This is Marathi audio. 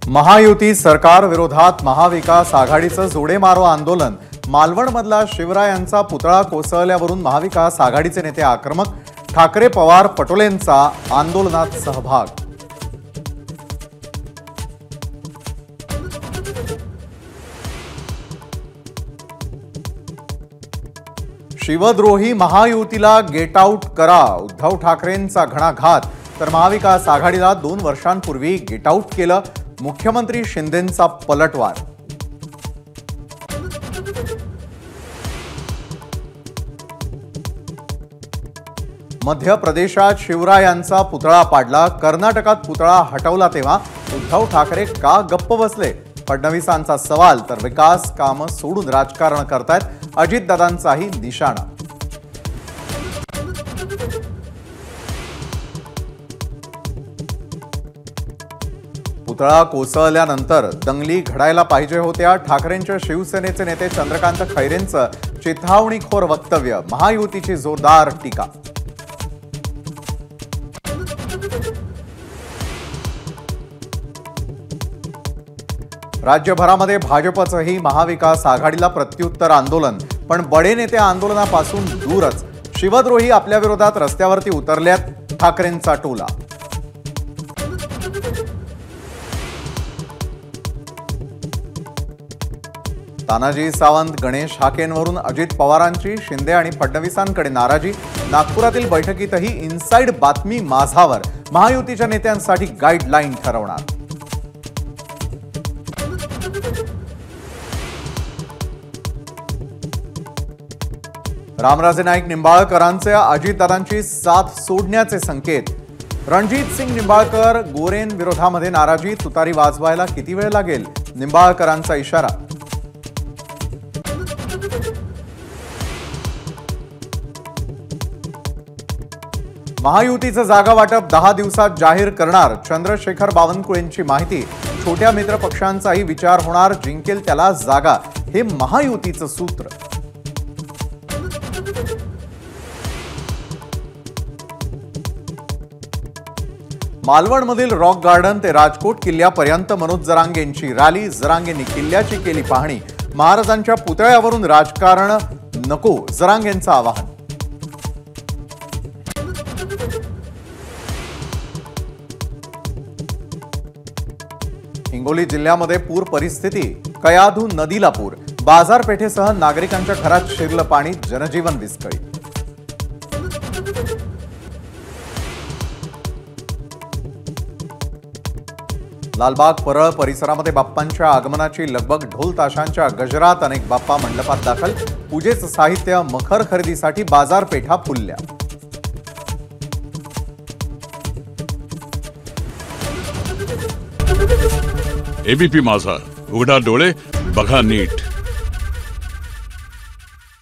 महायुती सरकार विरोधात महाविकास आघाडीचं जोडे मारो आंदोलन। मालवणमधला शिवरायांचा पुतळा कोसळल्यावरून महाविकास आघाडीचे नेते आक्रमक। ठाकरे पवार पटोलेंचा आंदोलनात सहभाग। शिवद्रोही महायुतीला गेट आउट करा, उद्धव ठाकरेंचा घणाघात। तर महाविकास आघाडीला 2 वर्षांपूर्वी गेट आउट केलं। मुख्यमंत्री शिंदेंचा पलटवार। मध्य प्रदेशात शिवरायांचा पुतळा पाडला। कर्नाटकात पुतळा हटवला तेव्हा उद्धव ठाकरे का गप्प बसले? फडणवीसांचा सवाल। तर विकास कामं सोडून राजकारण करतायत अजितदादांचाही निशाणा। पुतळा कोसळल्यानंतर दंगली घडायला पाहिजे होत्या। ठाकरेंच्या शिवसेनेचे नेते चंद्रकांत खैरेंचं चिथावणीखोर वक्तव्य। महायुतीची जोरदार टीका। राज्यभरामध्ये भाजपचंही महाविकास आघाडीला प्रत्युत्तर आंदोलन। पण बडे नेते आंदोलनापासून दूरच। शिवद्रोही आपल्या विरोधात रस्त्यावरती उतरल्यात ठाकरेंचा टोला। तानाजी सावंत गणेश हाकेंवरून अजित पवारांची शिंदे आणि फडणवीसांकडे नाराजी। नागपुरातील बैठकीतही इनसाइड बातमी माझावर। महायुतीच्या नेत्यांसाठी गाईडलाईन ठरवणार। रामराजे नाईक निंबाळकरांचे अजितदादांची साथ सोडण्याचे संकेत। रणजित सिंग निंबाळकर गोरेन विरोधामध्ये नाराजी। तुतारी वाजवायला किती वेळ लागेल? निंबाळकरांचा इशारा। महायुतीचं जागा वाटप 10 दिवसात जाहीर करणार। चंद्रशेखर बावनकुळेंची माहिती। छोट्या मित्र पक्षांचाही विचार होणार। जिंकेल त्याला जागा, हे महायुतीचं सूत्र। मालवणमधील रॉक गार्डन ते राजकोट किल्ल्यापर्यंत मनोज जरांगेंची रॅली। जरांगेंनी किल्ल्याची केली पाहणी। महाराजांच्या पुतळ्यावरून राजकारण नको, जरांगेंचं आवाहन। हिंगोली जिल्ह्यामध्ये पूर परिस्थिती। कयाधू नदीला पूर। बाजारपेठेसह नागरिकांच्या घरात शिरलं पाणी। जनजीवन विस्कळीत। लालबाग परळ परिसरामध्ये बाप्पांच्या आगमनाची लगबग। ढोल ताशांच्या गजरात अनेक बाप्पा मंडपात दाखल। पूजेचं साहित्य मखर खरेदीसाठी बाजारपेठा फुलल्या। एबीपी माझा, उघडा डोळे बघा नीट।